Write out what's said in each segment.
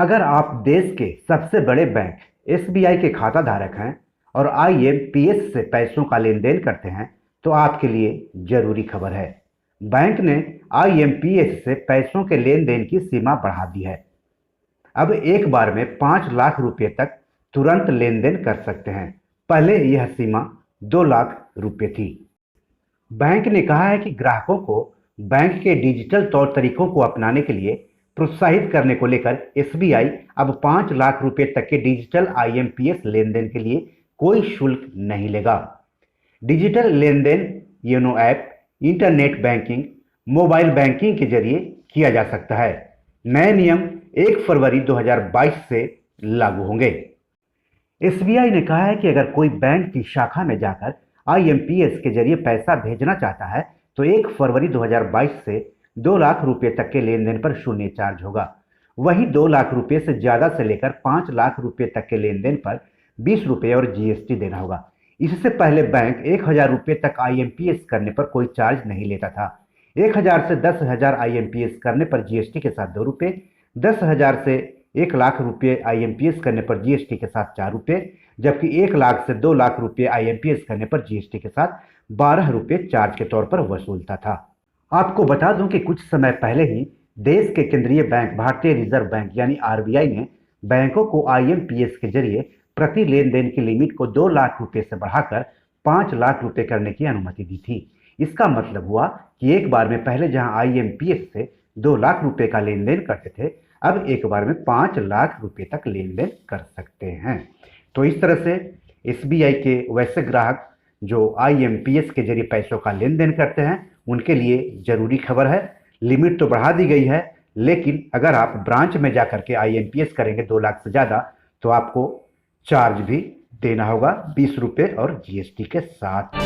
अगर आप देश के सबसे बड़े बैंक एसबीआई के खाता धारक हैं और आईएमपीएस से पैसों का लेन देन करते हैं तो आपके लिए जरूरी खबर है। बैंक ने आईएमपीएस से पैसों के लेन देन की सीमा बढ़ा दी है। अब एक बार में 5 लाख रुपए तक तुरंत लेन देन कर सकते हैं। पहले यह सीमा 2 लाख रुपए थी। बैंक ने कहा है कि ग्राहकों को बैंक के डिजिटल तौर तरीकों को अपनाने के लिए प्रोत्साहित करने को लेकर एसबीआई अब 5 लाख रुपए तक के डिजिटल आईएमपीएस लेन देन के लिए कोई शुल्क नहीं लेगा। डिजिटल लेन देन YONO app, internet banking, mobile banking के जरिए किया जा सकता है। नए नियम 1 फरवरी 2022 से लागू होंगे। एसबीआई ने कहा है कि अगर कोई बैंक की शाखा में जाकर आईएमपीएस के जरिए पैसा भेजना चाहता है तो 1 फरवरी 2022 से 2 लाख रुपए तक के लेन देन पर शून्य चार्ज होगा। वहीं 2 लाख रुपए से ज्यादा से लेकर 5 लाख रुपए तक के लेन देन पर 20 रुपए और जीएसटी देना होगा। इससे पहले बैंक 1000 रुपए तक आईएमपीएस करने पर कोई चार्ज नहीं लेता था। 1000 से 10,000 आईएमपीएस करने पर जीएसटी के साथ 2 रुपए, 10,000 से 1 लाख रुपए आईएमपीएस करने पर जीएसटी के साथ 4 रुपए, जबकि 1 लाख से 2 लाख रुपए आईएमपीएस करने पर जीएसटी के साथ 12 रुपए चार्ज के तौर पर वसूलता था। आपको बता दूं कि कुछ समय पहले ही देश के केंद्रीय बैंक भारतीय रिजर्व बैंक यानी आरबीआई ने बैंकों को आईएमपीएस के जरिए प्रति लेन देन की लिमिट को 2 लाख रुपए से बढ़ाकर 5 लाख रुपए करने की अनुमति दी थी। इसका मतलब हुआ कि एक बार में पहले जहां आईएमपीएस से 2 लाख रुपए का लेन देन करते थे, अब एक बार में 5 लाख रुपए तक लेन देन कर सकते हैं। तो इस तरह से एसबीआई के वैसे ग्राहक जो आईएमपीएस के जरिए पैसों का लेन देन करते हैं उनके लिए जरूरी खबर है। लिमिट तो बढ़ा दी गई है, लेकिन अगर आप ब्रांच में जाकर के आईएमपीएस करेंगे 2 लाख से ज़्यादा तो आपको चार्ज भी देना होगा 20 रुपये और जीएसटी के साथ।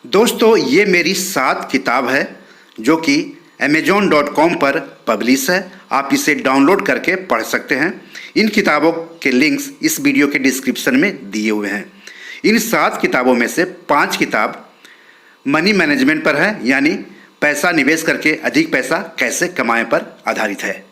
दोस्तों, ये मेरी 7 किताब है जो कि amazon.com पर पब्लिश है। आप इसे डाउनलोड करके पढ़ सकते हैं। इन किताबों के लिंक्स इस वीडियो के डिस्क्रिप्शन में दिए हुए हैं। इन 7 किताबों में से 5 किताब मनी मैनेजमेंट पर है, यानी पैसा निवेश करके अधिक पैसा कैसे कमाएं पर आधारित है।